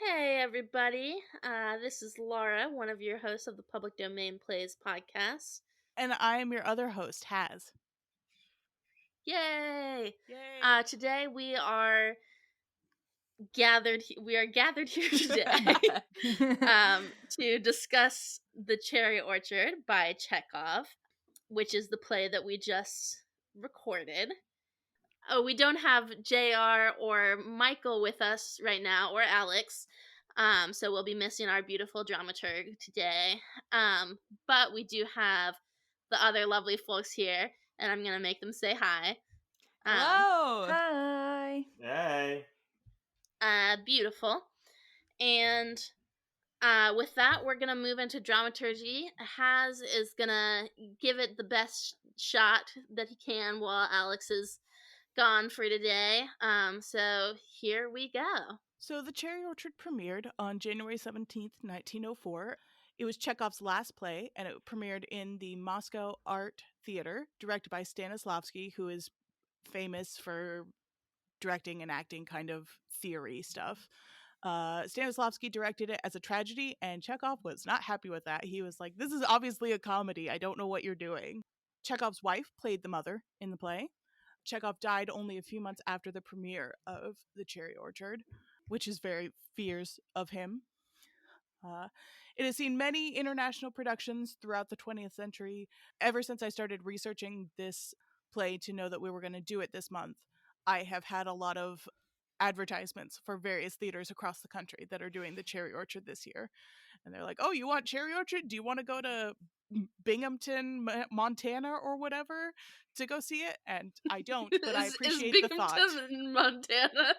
Hey, everybody. This is Laura, one of your hosts of the Public Domain Plays podcast. And I am your other host, Haz. Yay! Yay! Today we are gathered here today to discuss The Cherry Orchard by Chekhov, which is the play that we just recorded. Oh, we don't have JR or Michael with us right now, or Alex. So we'll be missing our beautiful dramaturg today. But we do have the other lovely folks here, and I'm gonna make them say hi. Hello! Hi! Hey! Beautiful. And with that, we're gonna move into dramaturgy. Haz is gonna give it the best shot that he can while Alex is gone for today. So here we go. So The Cherry Orchard premiered on January 17th, 1904. It was Chekhov's last play, and it premiered in the Moscow Art Theater, directed by Stanislavski, who is famous for directing and acting kind of theory stuff. Stanislavski directed it as a tragedy, and Chekhov was not happy with that. He was like, this is obviously a comedy. I don't know what you're doing. Chekhov's wife played the mother in the play. Chekhov died only a few months after the premiere of The Cherry Orchard, which is very fierce of him. It has seen many international productions throughout the 20th century. Ever since I started researching this play to know that we were going to do it this month, I have had a lot of advertisements for various theaters across the country that are doing The Cherry Orchard this year. And they're like, oh, you want Cherry Orchard? Do you want to go to Binghamton, Montana or whatever to go see it? And I don't, but I appreciate the thought. Is Binghamton, Montana?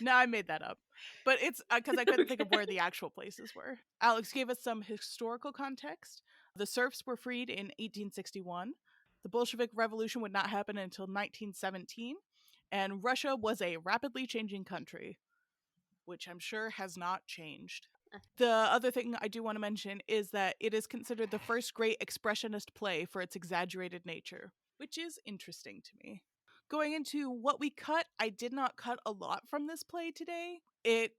No, I made that up. But it's because I couldn't think of where the actual places were. Alex gave us some historical context. The serfs were freed in 1861. The Bolshevik Revolution would not happen until 1917. And Russia was a rapidly changing country, which I'm sure has not changed. The other thing I do want to mention is that it is considered the first great expressionist play for its exaggerated nature, which is interesting to me. Going into what we cut, I did not cut a lot from this play today. It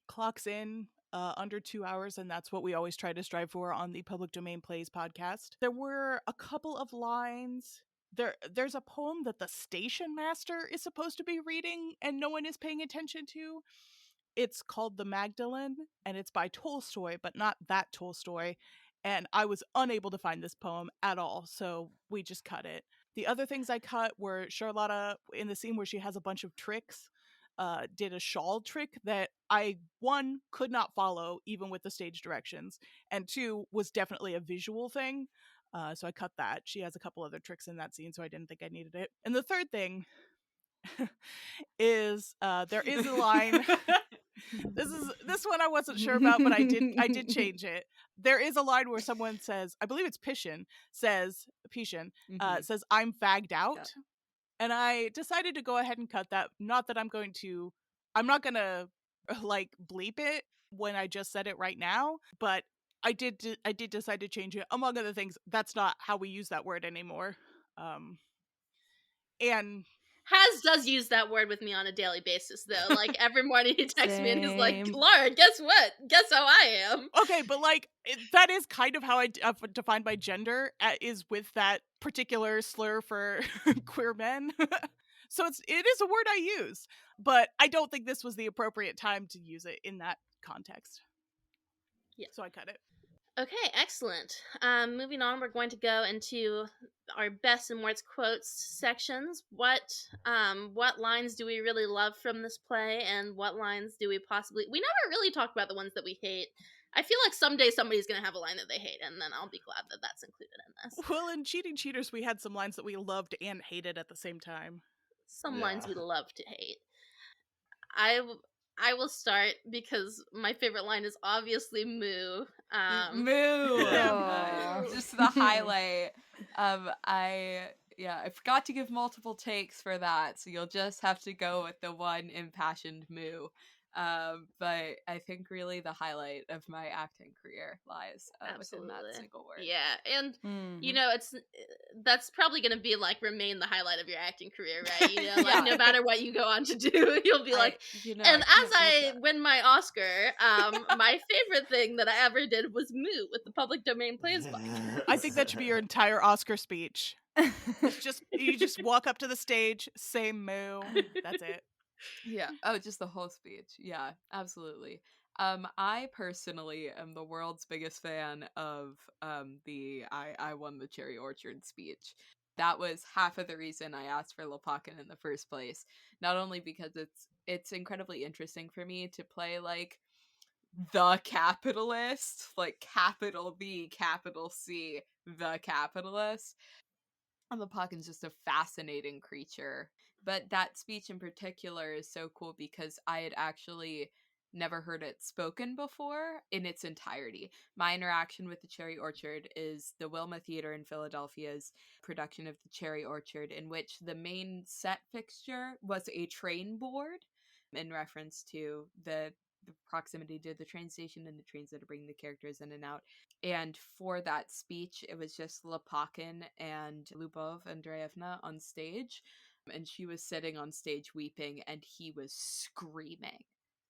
clocks in under 2 hours, and that's what we always try to strive for on the Public Domain Plays podcast. There were a couple of lines. There's a poem that the station master is supposed to be reading and no one is paying attention to. It's called The Magdalene, and it's by Tolstoy, but not that Tolstoy. And I was unable to find this poem at all, so we just cut it. The other things I cut were Charlotta, in the scene where she has a bunch of tricks, did a shawl trick that I, one, could not follow, even with the stage directions, and two, was definitely a visual thing. So I cut that. She has a couple other tricks in that scene, so I didn't think I needed it. And the third thing is there is a line. This one I wasn't sure about, but I did change it. There is a line where someone says, I believe it's Pishin, says I'm fagged out. Yeah. And I decided to go ahead and cut that. Not that I'm not gonna like bleep it when I just said it right now, but I did decide to change it. Among other things, that's not how we use that word anymore. And Haz does use that word with me on a daily basis, though. Like, every morning he texts me and he's like, Laura, guess what? Guess how I am. Okay, but like, that is kind of how I define my gender, is with that particular slur for queer men. So it is a word I use, but I don't think this was the appropriate time to use it in that context. Yeah. So I cut it. Okay, excellent. Moving on, we're going to go into our best and worst quotes sections. What lines do we really love from this play, and what lines do we possibly... We never really talk about the ones that we hate. I feel like someday somebody's going to have a line that they hate, and then I'll be glad that that's included in this. Well, in Cheating Cheaters, we had some lines that we loved and hated at the same time. Some lines we love to hate. I will start because my favorite line is obviously moo. Moo! Just the highlight. I forgot to give multiple takes for that, so you'll just have to go with the one impassioned moo. But I think really the highlight of my acting career lies within that single word. Yeah, and you know, that's probably gonna be like remain the highlight of your acting career, right? You know, like no matter what you go on to do, you'll be like. And as I win my Oscar, my favorite thing that I ever did was Moo with the Public Domain Plays podcast. I think that should be your entire Oscar speech. You just walk up to the stage, say Moo. That's it. Yeah. Oh, just the whole speech. Yeah, absolutely. I personally am the world's biggest fan of the I won the Cherry Orchard speech. That was half of the reason I asked for Lopakin in the first place. Not only because it's incredibly interesting for me to play like the capitalist, like capital B, capital C, the capitalist. And Lopakin's just a fascinating creature. But that speech in particular is so cool because I had actually never heard it spoken before in its entirety. My interaction with the Cherry Orchard is the Wilma Theater in Philadelphia's production of the Cherry Orchard, in which the main set fixture was a train board in reference to the proximity to the train station and the trains that are bringing the characters in and out. And for that speech, it was just Lopakin and Lubov Andreevna on stage. And she was sitting on stage weeping, and he was screaming.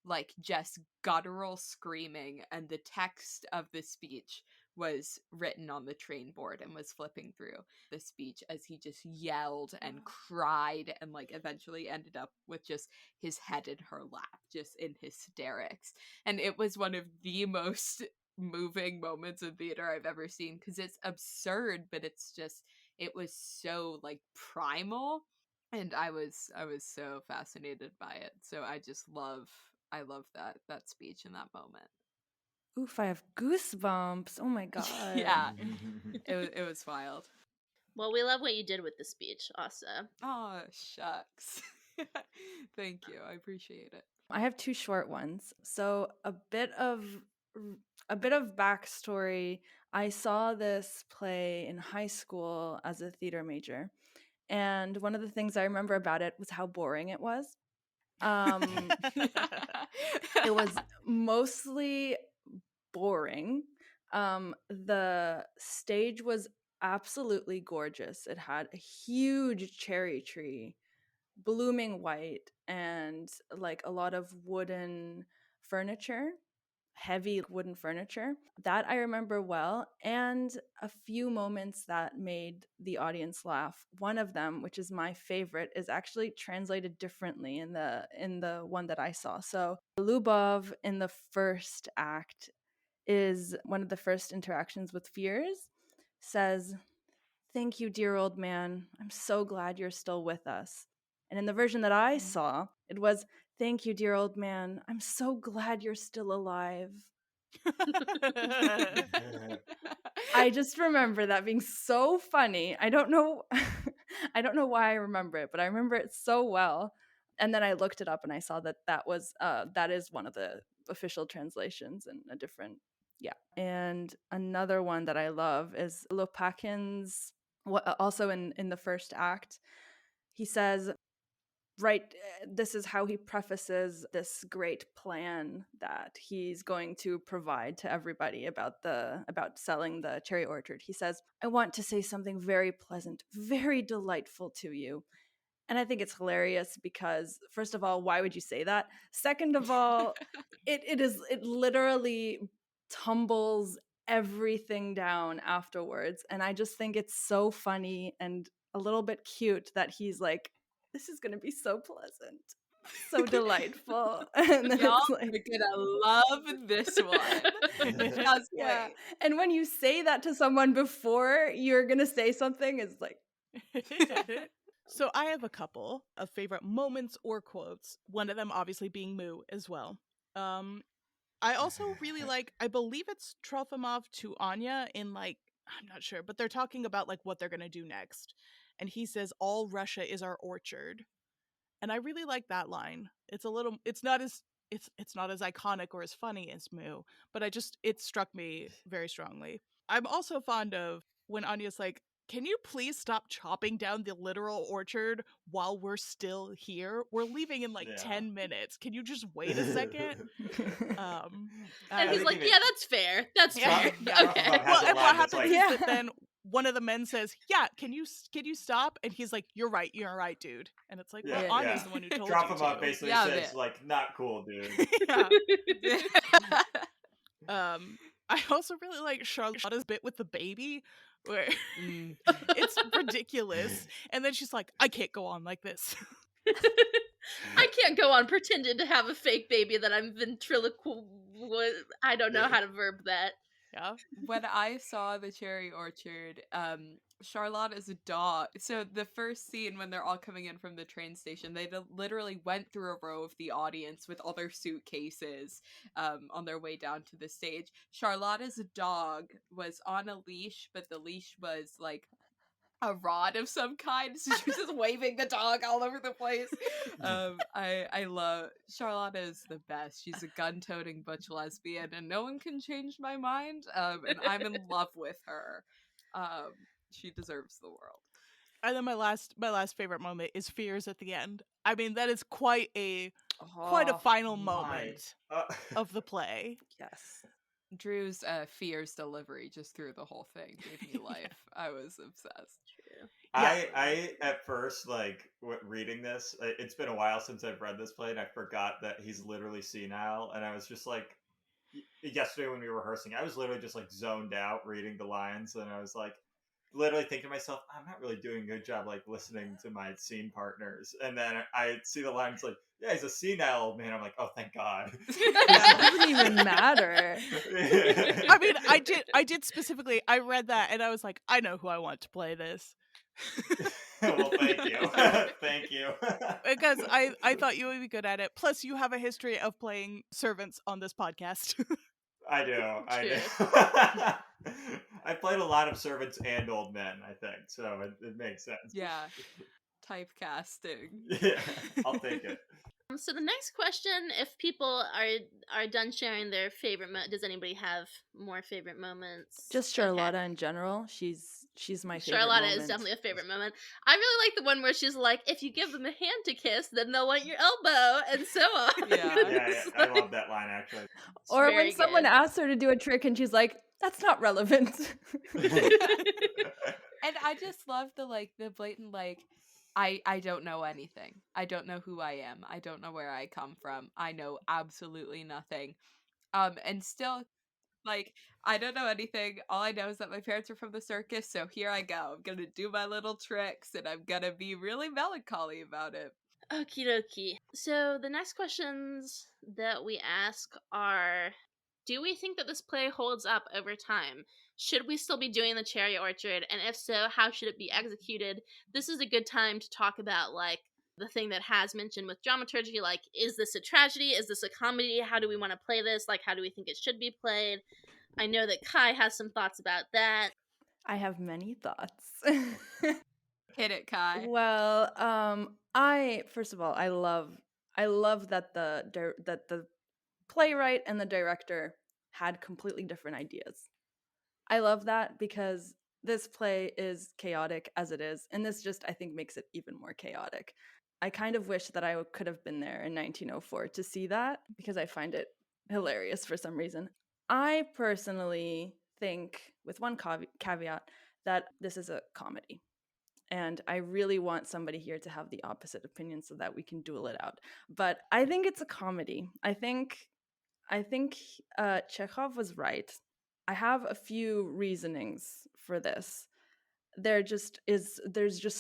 Like, just guttural screaming. And the text of the speech was written on the train board and was flipping through the speech as he just yelled and cried and, like, eventually ended up with just his head in her lap, just in hysterics. And it was one of the most moving moments in theater I've ever seen, because it's absurd, but it's just, it was so, like, primal. And I was so fascinated by it. So I love that speech in that moment. Oof, I have goosebumps. Oh my god. Yeah. It was wild. Well, we love what you did with the speech, Asa. Oh, shucks. Thank you. I appreciate it. I have two short ones. So a bit of backstory. I saw this play in high school as a theater major. And one of the things I remember about it was how boring it was. It was mostly boring. The stage was absolutely gorgeous. It had a huge cherry tree, blooming white, and like a lot of wooden furniture, heavy wooden furniture. That I remember well, and a few moments that made the audience laugh. One of them, which is my favorite, is actually translated differently in the one that I saw. So Lubov in the first act is one of the first interactions with Fears, says, "Thank you, dear old man. I'm so glad you're still with us." And in the version that I saw, it was, "Thank you, dear old man. I'm so glad you're still alive." I just remember that being so funny. I don't know I don't know why I remember it, but I remember it so well. And then I looked it up and I saw that that is one of the official translations in a different. Yeah. And another one that I love is Lopakin's, also in the first act. He says, right, this is how he prefaces this great plan that he's going to provide to everybody about selling the cherry orchard. He says, "I want to say something very pleasant, very delightful to you." And I think it's hilarious because, first of all, why would you say that? Second of all, it literally tumbles everything down afterwards. And I just think it's so funny and a little bit cute that he's like, "This is going to be so pleasant, so delightful." And then Y'all it's like, are gonna love this one. Just yeah. wait. And when you say that to someone before you're going to say something, it's like, So I have a couple of favorite moments or quotes, one of them obviously being Moo as well. I also really like, I believe it's Trofimov to Anya in, like, I'm not sure, but they're talking about like what they're going to do next. And he says, "All Russia is our orchard." And I really like that line. It's not as iconic or as funny as Moo, but it struck me very strongly. I'm also fond of when Anya's like, can you please stop chopping down the literal orchard while we're still here? We're leaving in like 10 minutes. Can you just wait a second? And he's like, yeah, that's fair. That's fair. Yeah. Okay. Well, and what happens like, is that then one of the men says, yeah, can you stop? And he's like, you're right, dude. And it's like, well, Anya's the one who told Drop you him to. up basically says, like, not cool, dude. I also really like Charlotta's bit with the baby, where it's ridiculous. And then she's like, I can't go on like this. I can't go on pretending to have a fake baby that I'm I don't know how to verb that. Yeah. When I saw the cherry orchard, Charlotte is a dog. So the first scene when they're all coming in from the train station, they literally went through a row of the audience with all their suitcases on their way down to the stage. Charlotte as a dog was on a leash, but the leash was like a rod of some kind, so she was just waving the dog all over the place. I love Charlotte is the best. She's a gun-toting butch lesbian, and no one can change my mind. And I'm in love with her. She deserves the world. And then my last favorite moment is Fears at the end. I mean, that is quite a final moment of the play. Yes. Drew's Fears delivery just through the whole thing gave me life. I was obsessed. True. I at first, like, reading this, it's been a while since I've read this play, and I forgot that he's literally senile, and I was just like, yesterday when we were rehearsing, I was literally just like zoned out reading the lines, and I was like, literally thinking to myself, I'm not really doing a good job like listening to my scene partners. And then I see the lines like, yeah, he's a senile old man. I'm like, oh, thank God. That doesn't even matter. I mean, I did specifically, I read that and I was like, I know who I want to play this. Well, thank you. Thank you. Because I thought you would be good at it. Plus, you have a history of playing servants on this podcast. I do. I played a lot of servants and old men, I think, so it makes sense. Yeah. Typecasting. Yeah, I'll take it. So the next question, if people are done sharing their favorite does anybody have more favorite moments? Just Charlotta in general. She's my favorite Charlotta moment. is definitely a favorite moment. I really like the one where she's like, if you give them a hand to kiss, then they'll want your elbow, and so on. Yeah. I love that line, actually. Or when someone asks her to do a trick and she's like, that's not relevant. And I just love the blatant, like, I don't know anything. I don't know who I am. I don't know where I come from. I know absolutely nothing. And still, like, I don't know anything. All I know is that my parents are from the circus, so here I go. I'm gonna do my little tricks, and I'm gonna be really melancholy about it. Okie dokie. So the next questions that we ask are, do we think that this play holds up over time? Should we still be doing the Cherry Orchard? And if so, how should it be executed? This is a good time to talk about, like, the thing that has mentioned with dramaturgy, like, is this a tragedy? Is this a comedy? How do we want to play this? Like, how do we think it should be played? I know that Kai has some thoughts about that. I have many thoughts. Hit it, Kai. Well, first of all, I love that the playwright and the director had completely different ideas. I love that because this play is chaotic as it is, and this just, I think, makes it even more chaotic. I kind of wish that I could have been there in 1904 to see that, because I find it hilarious for some reason. I personally think, with one caveat, that this is a comedy. And I really want somebody here to have the opposite opinion so that we can duel it out. But I think it's a comedy. I think Chekhov was right. I have a few reasonings for this. There's just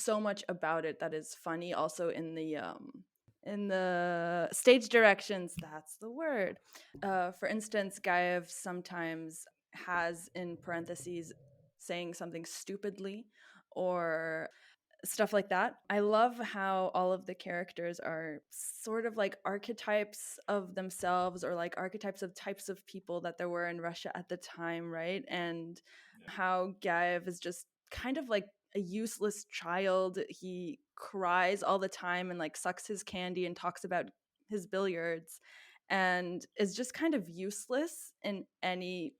so much about it that is funny. Also in the stage directions, that's the word. For instance, Gaev sometimes has in parentheses saying something stupidly or stuff like that. I love how all of the characters are sort of like archetypes of themselves, or like archetypes of types of people that there were in Russia at the time, right? And how Gaev is just kind of like a useless child. He cries all the time and like sucks his candy and talks about his billiards and is just kind of useless in any,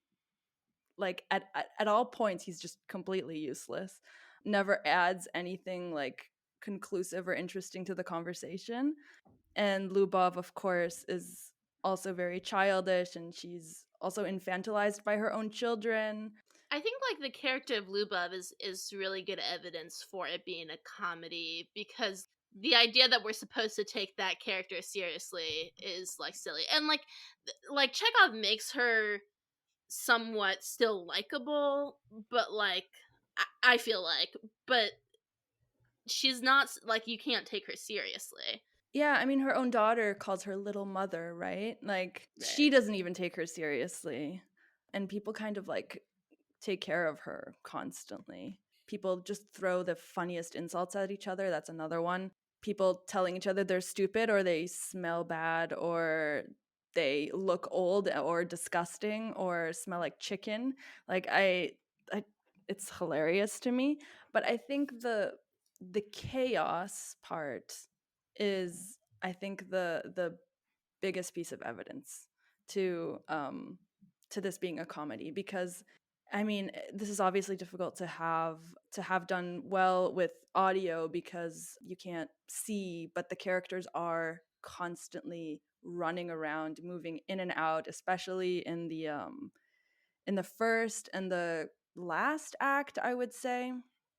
like, at all points he's just completely useless. never adds anything like conclusive or interesting to the conversation. And Lubov, of course, is also very childish, and she's also infantilized by her own children. I think like the character of Lubov is really good evidence for it being a comedy, because the idea that we're supposed to take that character seriously is like silly. And like Chekhov makes her somewhat still likable, but like I feel like, but she's not like, you can't take her seriously. Yeah, I mean, her own daughter calls her little mother, right? Like, Right. she doesn't even take her seriously. And people kind of like take care of her constantly. People just throw the funniest insults at each other. That's another one. People telling each other they're stupid, or they smell bad, or they look old or disgusting, or smell like chicken. Like I it's hilarious to me. But I think the chaos part is, I think, the biggest piece of evidence to this being a comedy, because I mean, this is obviously difficult to have done well with audio because you can't see, but the characters are constantly running around, moving in and out, especially in the first and the last act, I would say.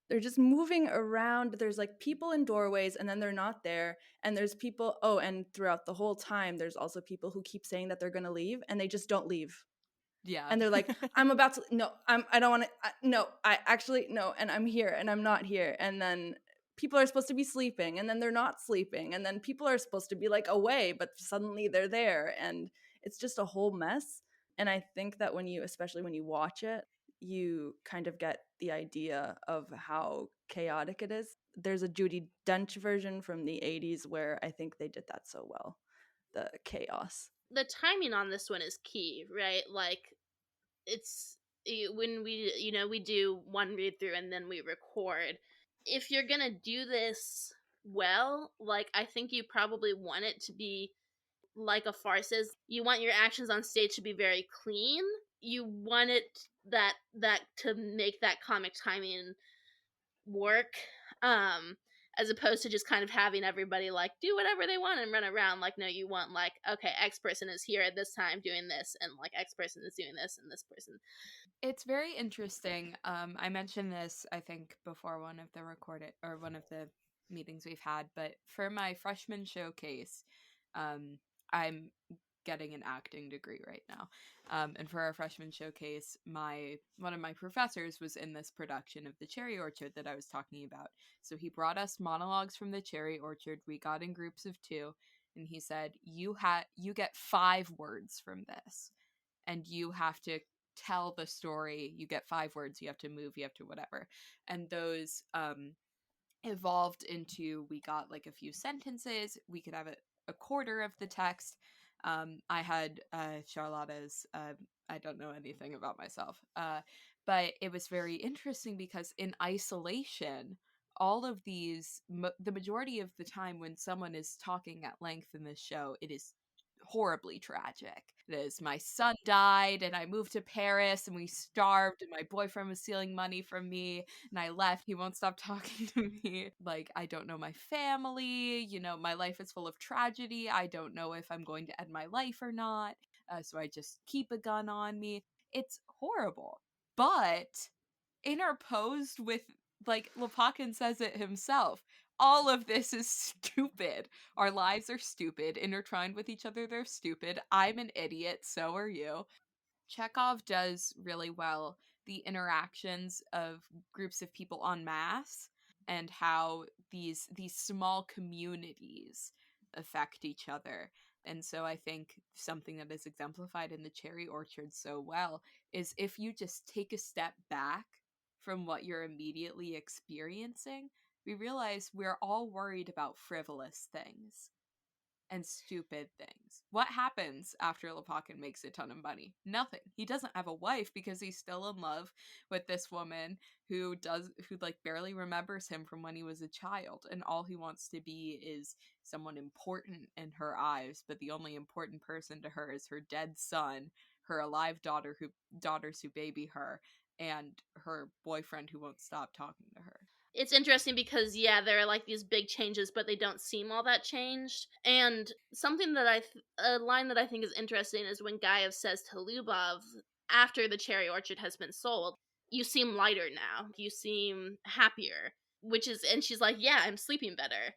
They're just moving around. There's like people in doorways and then they're not there. And there's people, oh, and throughout the whole time, there's also people who keep saying that they're going to leave and they just don't leave. Yeah. And they're like, I'm about to, no, I don't want to, no, I actually, no, and I'm here and I'm not here. And then people are supposed to be sleeping and then they're not sleeping. And then people are supposed to be like away, but suddenly they're there. And it's just a whole mess. And I think that especially when you watch it, you kind of get the idea of how chaotic it is. There's a Judi Dench version from the 80s where I think they did that so well, the chaos. The timing on this one is key, right? Like, it's when we do one read through and then we record. If you're gonna do this well, like, I think you probably want it to be like a farce is. You want your actions on stage to be very clean. You want it that to make that comic timing work, as opposed to just kind of having everybody like do whatever they want and run around. Like, no, you want like, okay, X person is here at this time doing this, and like X person is doing this, and this person. It's very interesting. I mentioned this, I think, before one of the meetings we've had, but for my freshman showcase, I'm getting an acting degree right now. And for our freshman showcase, one of my professors was in this production of The Cherry Orchard that I was talking about. So he brought us monologues from The Cherry Orchard. We got in groups of 2, and he said, you get 5 words from this, and you have to tell the story. You get 5 words, you have to move, you have to whatever. And those evolved into, we got like a few sentences, we could have a quarter of the text. I had Charlotta's I don't know anything about myself, but it was very interesting because in isolation, all of these, the majority of the time when someone is talking at length in this show, it is horribly tragic. It is, my son died and I moved to Paris and we starved and my boyfriend was stealing money from me and I left. He won't stop talking to me. Like, I don't know my family. My life is full of tragedy. I don't know if I'm going to end my life or not. So I just keep a gun on me. It's horrible. But interposed with, like, Lopakin says it himself, all of this is stupid. Our lives are stupid. Intertwined with each other, they're stupid. I'm an idiot, so are you. Chekhov does really well the interactions of groups of people en masse and how these small communities affect each other. And so I think something that is exemplified in The Cherry Orchard so well is, if you just take a step back from what you're immediately experiencing, we realize we're all worried about frivolous things and stupid things. What happens after Lopakin makes a ton of money? Nothing. He doesn't have a wife because he's still in love with this woman who like barely remembers him from when he was a child, and all he wants to be is someone important in her eyes, but the only important person to her is her dead son, her alive daughters who baby her, and her boyfriend who won't stop talking to her. It's interesting because, yeah, there are like these big changes, but they don't seem all that changed. And something that a line that I think is interesting is when Gaev says to Lubov, after the cherry orchard has been sold, you seem lighter now. You seem happier. And she's like, yeah, I'm sleeping better.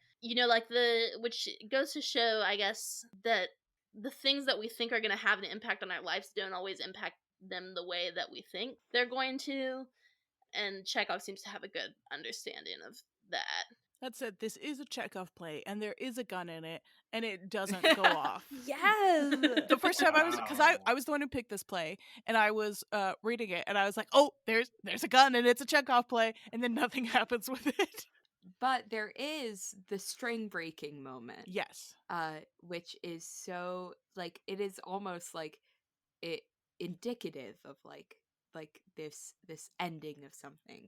Like which goes to show, I guess, that the things that we think are going to have an impact on our lives don't always impact them the way that we think they're going to. And Chekhov seems to have a good understanding of that. That said, this is a Chekhov play, and there is a gun in it, and it doesn't go off. Yes. The first time because I was the one who picked this play, and I was reading it, and I was like, oh, there's a gun, and it's a Chekhov play, and then nothing happens with it. But there is the string breaking moment. Yes. Which is so, like, it is almost like it indicative of like this ending of something,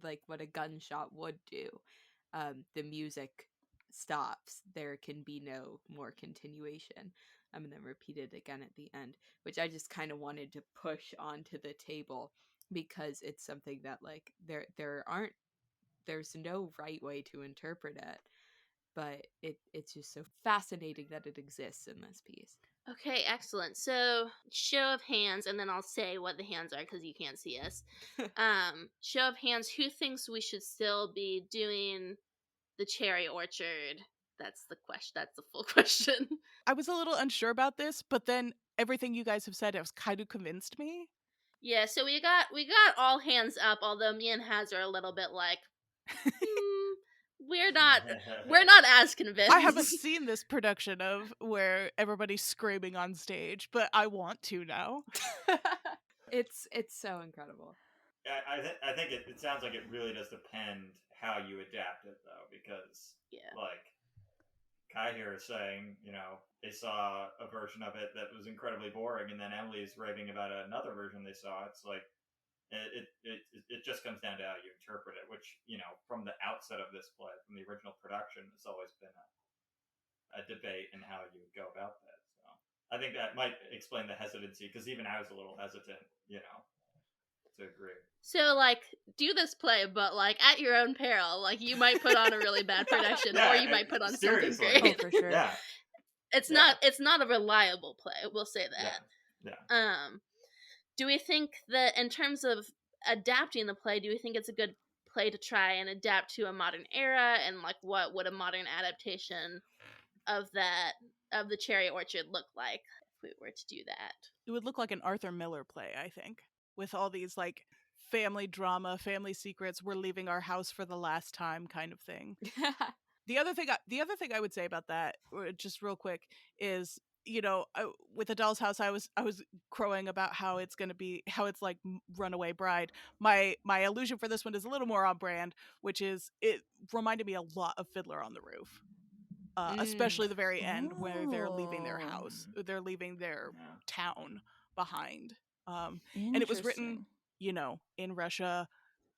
like what a gunshot would do. The music stops, there can be no more continuation, and then repeated again at the end, which I just kind of wanted to push onto the table because it's something that like there's no right way to interpret it, but it's just so fascinating that it exists in this piece. Okay, excellent. So, show of hands, and then I'll say what the hands are because you can't see us. Show of hands, who thinks we should still be doing the cherry orchard? That's the question. That's the full question. I was a little unsure about this, but then everything you guys have said has kind of convinced me. Yeah, so we got all hands up, although me and Haz are a little bit like, we're not as convinced. I haven't seen this production of where everybody's screaming on stage, but I want to now. It's so incredible. I think it sounds like it really does depend how you adapt it, though, because like Kai here is saying, they saw a version of it that was incredibly boring, and then Emily's raving about another version they saw. It's like it just comes down to how you interpret it, which, from the outset of this play, from the original production, has always been a debate in how you would go about that. So I think that might explain the hesitancy, because even I was a little hesitant, to agree. So, like, do this play, but, like, at your own peril. Like, you might put on a really bad production, or you might put on something great. Oh, for sure. Yeah. It's not a reliable play, we'll say that. Yeah. Do we think that, in terms of adapting the play, do we think it's a good play to try and adapt to a modern era? And, like, what would a modern adaptation of the Cherry Orchard look like if we were to do that? It would look like an Arthur Miller play, I think, with all these, like, family drama, family secrets, we're leaving our house for the last time kind of thing. The other thing I would say about that, just real quick, is, with A Doll's House, I was crowing about how it's like Runaway Bride. My illusion for this one is a little more on brand, which is it reminded me a lot of Fiddler on the Roof. Especially the very end where they're leaving their house, they're leaving their town behind. And it was written, in Russia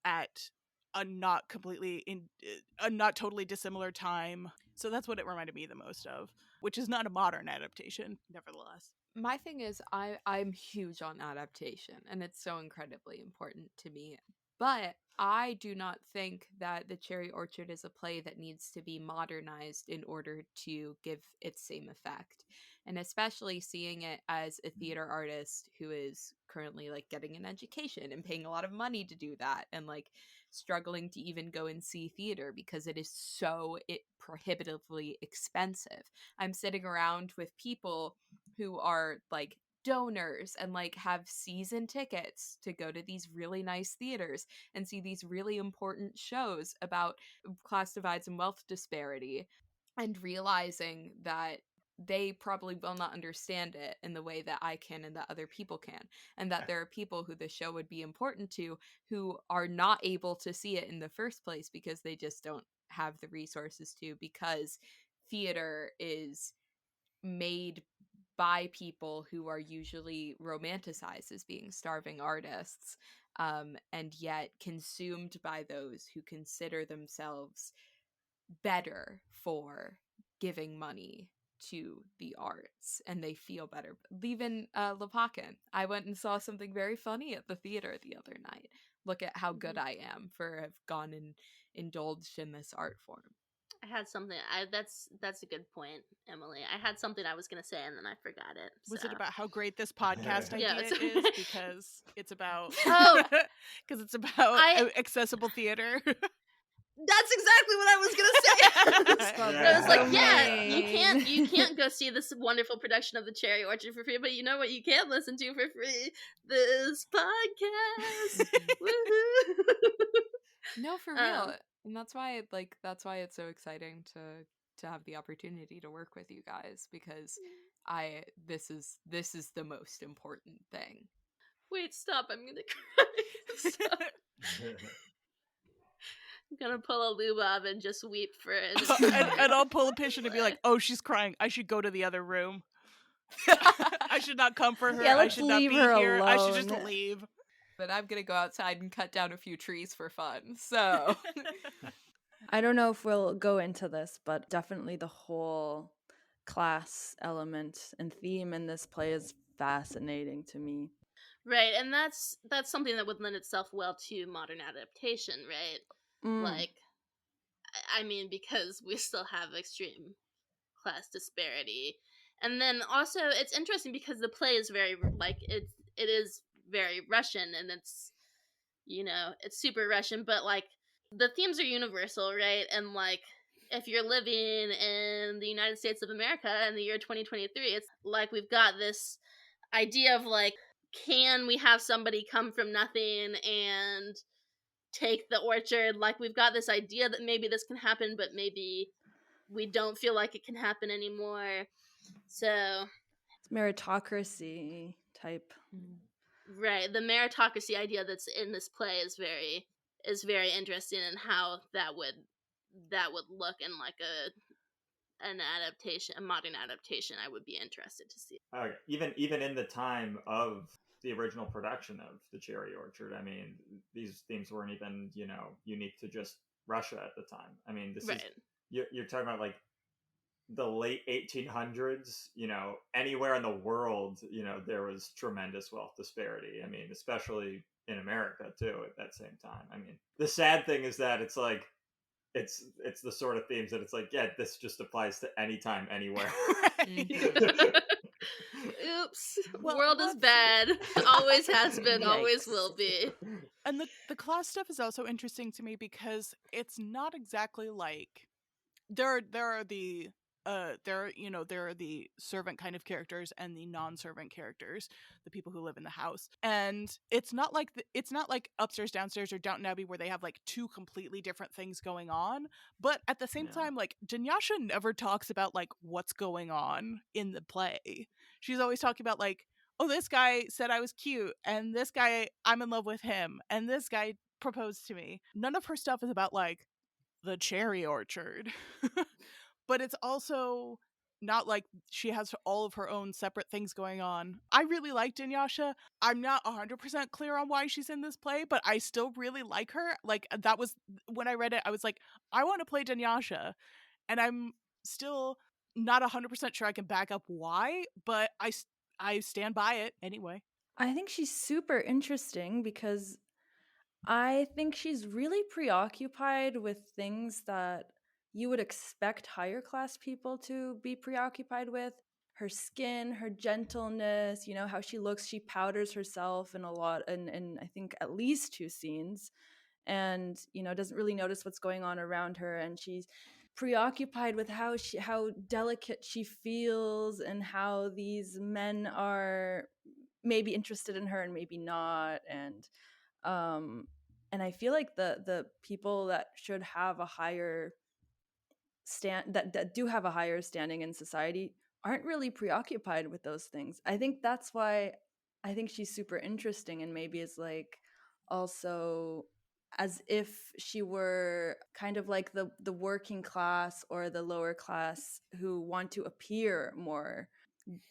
at a not totally dissimilar time. So that's what it reminded me the most of, which is not a modern adaptation, nevertheless. My thing is, I'm huge on adaptation, and it's so incredibly important to me. But I do not think that The Cherry Orchard is a play that needs to be modernized in order to give its same effect. And especially seeing it as a theater artist who is currently like getting an education and paying a lot of money to do that, and like struggling to even go and see theater because it is so prohibitively expensive. I'm sitting around with people who are like donors and like have season tickets to go to these really nice theaters and see these really important shows about class divides and wealth disparity, and realizing that they probably will not understand it in the way that I can and that other people can, and that there are people who the show would be important to who are not able to see it in the first place because they just don't have the resources to, because theater is made by people who are usually romanticized as being starving artists, and yet consumed by those who consider themselves better for giving money to the arts, and they feel better. Even Lepakin. I went and saw something very funny at the theater the other night. Look at how good I am for have gone indulged in this art form. I had something. That's a good point, Emily. I had something I was gonna say and then I forgot it. Was so. it about how great this podcast Yeah, idea it's- is? Because it's about because it's about accessible theater. That's exactly what I was gonna say. I was like, yeah, Domain. you can't go see this wonderful production of The Cherry Orchard for free, but you know what you can listen to for free? This podcast. Woohoo! No, for real. And that's why it's so exciting to have the opportunity to work with you guys, because this is the most important thing. Wait, stop! I'm gonna cry. Stop. I'm gonna pull a Lubov and just weep for it. and I'll pull a Pishin and be like, "Oh, she's crying. I should go to the other room. I should not comfort her. Yeah, I let's should not leave be her here. I should just alone." leave." But I'm gonna go outside and cut down a few trees for fun. So I don't know if we'll go into this, but definitely the whole class element and theme in this play is fascinating to me. Right, and that's something that would lend itself well to modern adaptation, right? Like, I mean, because we still have extreme class disparity. And then also, it's interesting because the play is very, like, it is very Russian, and it's, it's super Russian, but, like, the themes are universal, right? And, like, if you're living in the United States of America in the year 2023, it's like we've got this idea of, like, can we have somebody come from nothing and take the orchard? Like, we've got this idea that maybe this can happen, but maybe we don't feel like it can happen anymore. So It's meritocracy type. right, the meritocracy idea that's in this play is very interesting, and how that would look in like an adaptation, a modern adaptation. I would be interested to see. Even in the time of the original production of The Cherry Orchard, I mean, these themes weren't even, unique to just Russia at the time. I mean, this Right. is you're talking about like the late 1800s. Anywhere in the world, there was tremendous wealth disparity. I mean, especially in America too at that same time. I mean, the sad thing is that it's like it's the sort of themes that it's like, yeah, this just applies to anytime, anywhere. Oops. Well, World is bad. Always has been, always Yikes. will be. And the class stuff is also interesting to me because it's not exactly like there are the servant kind of characters and the non-servant characters, the people who live in the house, and it's not like Upstairs, Downstairs, or Downton Abbey where they have like two completely different things going on. But at the same time, like, Dunyasha never talks about like what's going on in the play. She's always talking about like, oh, this guy said I was cute, and this guy, I'm in love with him, and this guy proposed to me. None of her stuff is about like the cherry orchard. But it's also not like she has all of her own separate things going on. I really like Dunyasha. I'm not 100% clear on why she's in this play, but I still really like her. Like, that was, when I read it, I was like, I want to play Dunyasha. And I'm still not 100% sure I can back up why, but I stand by it anyway. I think she's super interesting because I think she's really preoccupied with things that you would expect higher class people to be preoccupied with. Her skin, her gentleness, how she looks. She powders herself in I think at least 2 scenes, and doesn't really notice what's going on around her, and she's preoccupied with how delicate she feels and how these men are maybe interested in her and maybe not, and I feel like the people that should have a higher that do have a higher standing in society aren't really preoccupied with those things. I think that's why I think she's super interesting, and maybe is like also as if she were kind of like the working class or the lower class who want to appear more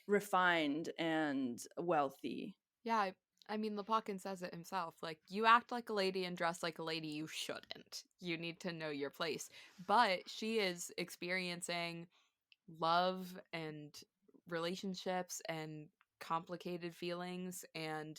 refined and wealthy. Yeah, I mean, Lepakin says it himself. Like, you act like a lady and dress like a lady, you shouldn't. You need to know your place. But she is experiencing love and relationships and complicated feelings and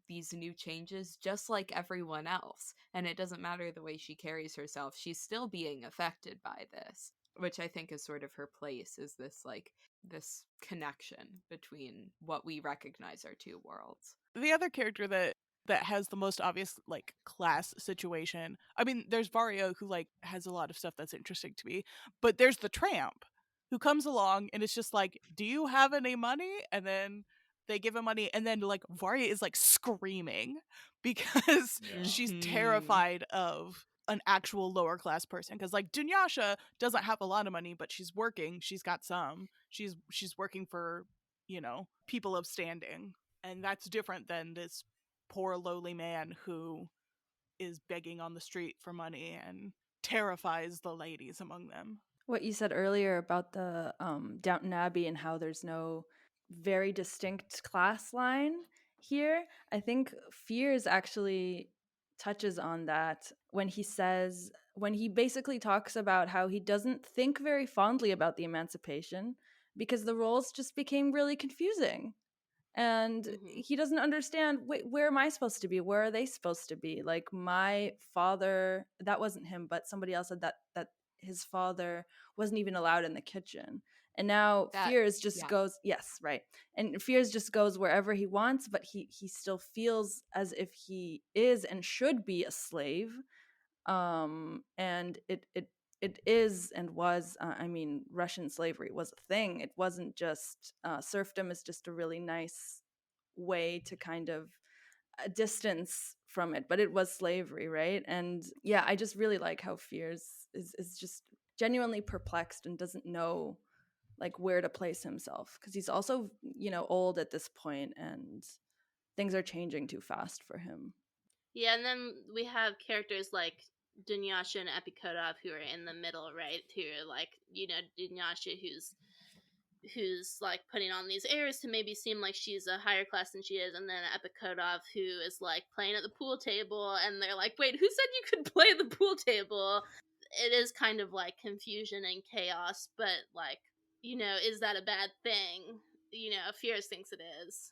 these new changes just like everyone else. And it doesn't matter the way she carries herself, she's still being affected by this, which I think is sort of her place, is this like this connection between what we recognize are two worlds. The other character that has the most obvious like class situation, I mean, there's Vario, who like has a lot of stuff that's interesting to me, but there's the tramp who comes along and it's just like, do you have any money? And then they give him money, and then like Varia is like screaming because Yeah. she's Mhm. terrified of an actual lower class person, because like Dunyasha doesn't have a lot of money, but she's working, she's got some, she's working for, you know, people of standing, and that's different than this poor lowly man who is begging on the street for money and terrifies the ladies among them. What you said earlier about the Downton Abbey and how there's no very distinct class line here, I think Fears actually touches on that when he basically talks about how he doesn't think very fondly about the emancipation because the roles just became really confusing. And Mhm. he doesn't understand, wait, where am I supposed to be? Where are they supposed to be? Like my father, that wasn't him, but somebody else said that his father wasn't even allowed in the kitchen. And now That- Fears just yeah. goes, yes, right. And Fears just goes wherever he wants, but he still feels as if he is and should be a slave. And it is and was, I mean, Russian slavery was a thing. It wasn't just serfdom is just a really nice way to kind of distance from it, but it was slavery, right? And yeah, I just really like how Fears is just genuinely perplexed and doesn't know like where to place himself, because he's also, you know, old at this point and things are changing too fast for him. Yeah, and then we have characters like Dunyasha and Epikhodov who are in the middle, right? Who are like, you know, Dunyasha who's like putting on these airs to maybe seem like she's a higher class than she is, and then Epikhodov who is like playing at the pool table, and they're like, wait, who said you could play at the pool table? It is kind of like confusion and chaos, but like, you know, is that a bad thing? You know, Fears thinks it is.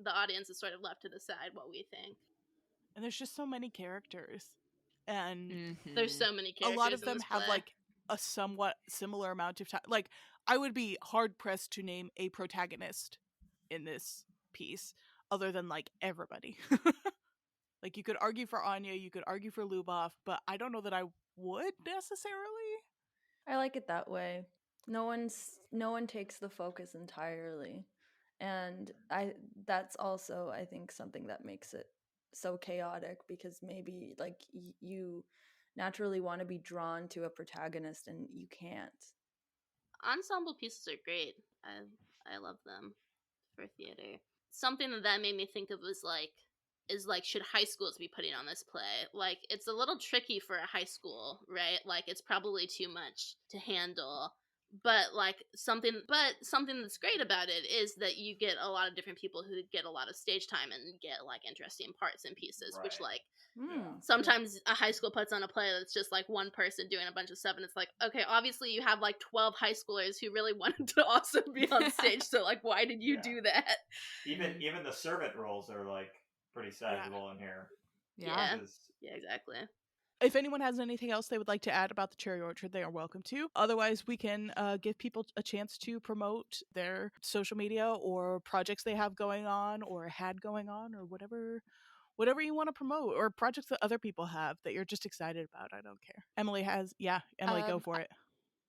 The audience is sort of left to decide what we think. And there's just so many characters, and There's Mhm. so many a characters lot of in them this have play. like a somewhat similar amount of time. Like, I would be hard pressed to name a protagonist in this piece other than like everybody. Like, you could argue for Anya, you could argue for Lubov, but I don't know that I would necessarily. I like it that way. No one takes the focus entirely. And that's also, I think, something that makes it so chaotic, because maybe like you naturally want to be drawn to a protagonist and you can't. Ensemble pieces are great. I love them for theater. Something that made me think of was like is like, should high schools be putting on this play? Like, it's a little tricky for a high school, right? Like, it's probably too much to handle. But like something that's great about it is that you get a lot of different people who get a lot of stage time and get like interesting parts and pieces, which Right. like Yeah. sometimes a high school puts on a play that's just like one person doing a bunch of stuff, and it's like, okay, obviously you have like 12 high schoolers who really wanted to also be on stage, so like, why did you Yeah. do that? Even the servant roles are like pretty sizable in here. Yeah. This is- Yeah, exactly. If anyone has anything else they would like to add about the Cherry Orchard, they are welcome to. Otherwise, we can give people a chance to promote their social media or projects they have going on or had going on, or whatever you want to promote, or projects that other people have that you're just excited about. I don't care. Emily, go for it.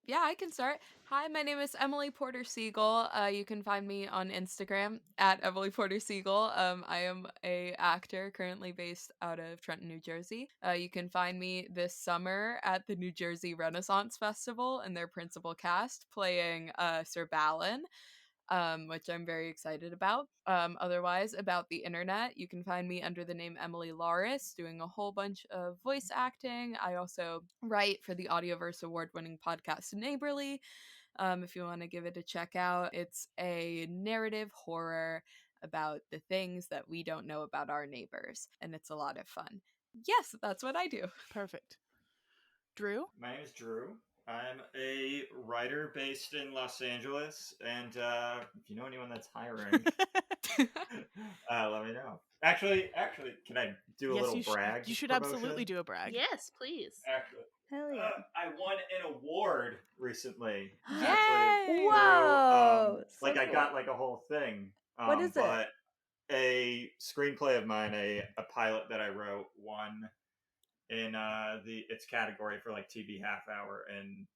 Yeah, I can start. Hi, my name is Emily Porter Siegel. You can find me on Instagram at Emily Porter Siegel. I am a actor currently based out of Trenton, New Jersey. You can find me this summer at the New Jersey Renaissance Festival in their principal cast playing Sir Balin. Which I'm very excited about. Otherwise, about the internet, you can find me under the name Emily Lauris, doing a whole bunch of voice acting. I also write for the Audioverse award-winning podcast Neighborly. If you want to give it a check out, it's a narrative horror about the things that we don't know about our neighbors, and it's a lot of fun. Yes, that's what I do. Perfect. Drew? My name is Drew. I'm a writer based in Los Angeles, and if you know anyone that's hiring, let me Actually, can I do a Yes, little brag? you should promotion? absolutely do a brag. Yes, please. Actually, Hell yeah. I won an award recently. Yay! Actually, Whoa! through like So I cool. got like a whole thing. What is it? But a screenplay of mine, a pilot that I wrote, won in its category for like TV half hour. And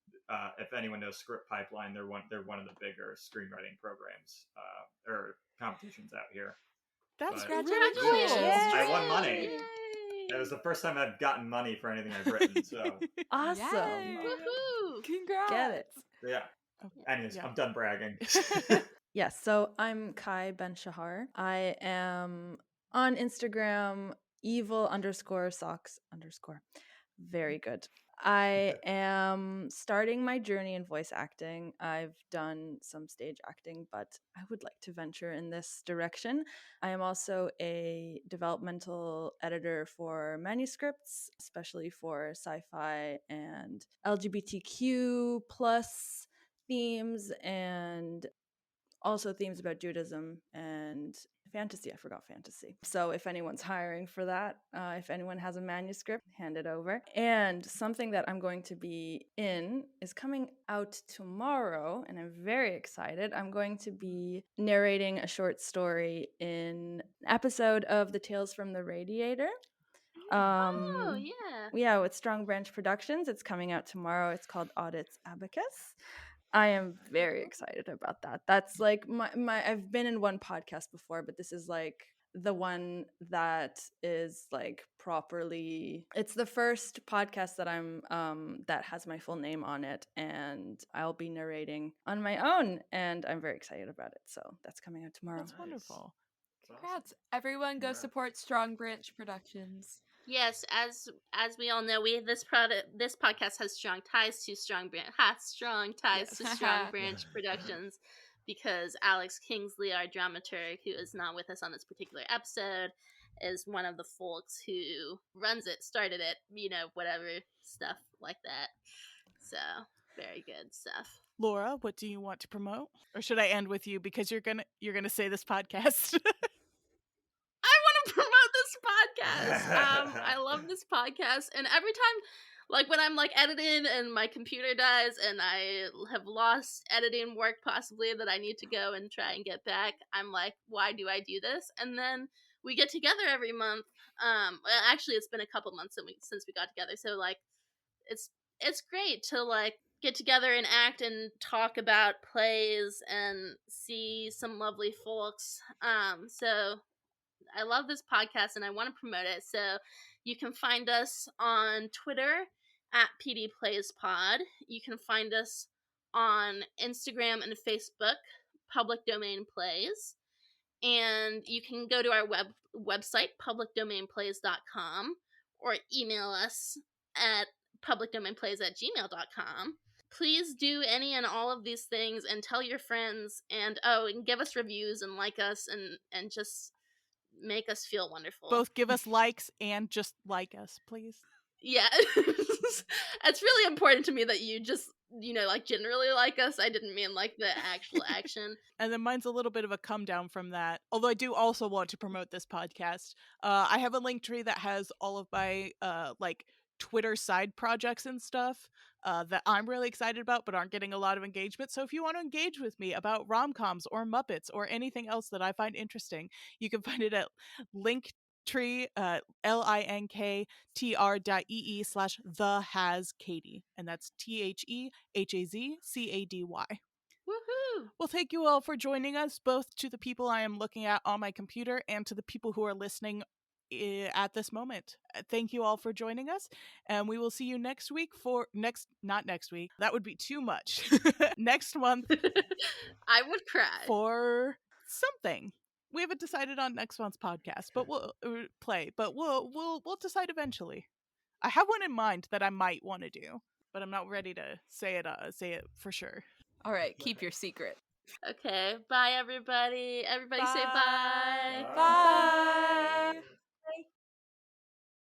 if anyone knows Script Pipeline, they're one of the bigger screenwriting programs or competitions out here. That's But really cool. Congratulations. I won money. Yay. It was the first time I've gotten money for anything I've written. So Awesome. Yay. Woohoo! Congrats. Get it. yeah. Anyways, Yeah. I'm done bragging. Yes, so I'm Kai Ben Shahar. I am on Instagram, evil_socks_. Very good. I am starting my journey in voice acting. I've done some stage acting, but I would like to venture in this direction. I am also a developmental editor for manuscripts, especially for sci-fi and LGBTQ plus themes, and also themes about Judaism and fantasy. I forgot fantasy. So if anyone's hiring for that, if anyone has a manuscript, hand it over. And something that I'm going to be in is coming out tomorrow, and I'm very excited. I'm going to be narrating a short story in an episode of the Tales from the Radiator. Oh, yeah. Yeah, with Strong Branch Productions. It's coming out tomorrow. It's called Audits Abacus. I am very excited about that. That's like my I've been in one podcast before, but this is like the one that is like properly, it's the first podcast that I'm that has my full name on it, and I'll be narrating on my own, and I'm very excited about it. So that's coming out tomorrow. That's wonderful. Congrats. Everyone go support Strong Branch Productions. Yes, as we all know, this podcast has strong ties to Strong Branch Productions, because Alex Kingsley, our dramaturg, who is not with us on this particular episode, is one of the folks who runs it, started it, whatever stuff like that. So very good stuff. Laura, what do you want to promote? Or should I end with you because you're gonna say this podcast? Promote this podcast. I love this podcast, and every time, like when I'm like editing and my computer dies and I have lost editing work possibly that I need to go and try and get back, I'm like, why do I do this? And then we get together every month. Actually, it's been a couple months since we got together, so like it's great to like get together and act and talk about plays and see some lovely folks. So I love this podcast and I want to promote it. So you can find us on Twitter at PD Plays Pod. You can find us on Instagram and Facebook, Public Domain Plays. And you can go to our website, publicdomainplays.com, or email us at publicdomainplays@gmail.com. Please do any and all of these things and tell your friends, and give us reviews and like us and just make us feel wonderful. Both give us likes and just like us, please. Yeah. It's really important to me that you just, like generally like us. I didn't mean like the actual action. And then mine's a little bit of a come down from that. Although I do also want to promote this podcast. I have a link tree that has all of my like Twitter side projects and stuff that I'm really excited about but aren't getting a lot of engagement. So if you want to engage with me about rom-coms or Muppets or anything else that I find interesting, you can find it at Linktree, linktr.ee/thehazcady, and that's THEHAZCADY. Woohoo! Well, thank you all for joining us, both to the people I am looking at on my computer and to the people who are listening at this moment. Thank you all for joining us, and we will see you next week not next week. That would be too much. Next month. I would cry. For something. We haven't decided on next month's podcast, but we'll decide eventually. I have one in mind that I might want to do, but I'm not ready to say it for sure. All right, keep your secret. Okay, bye everybody. Everybody say bye. Bye.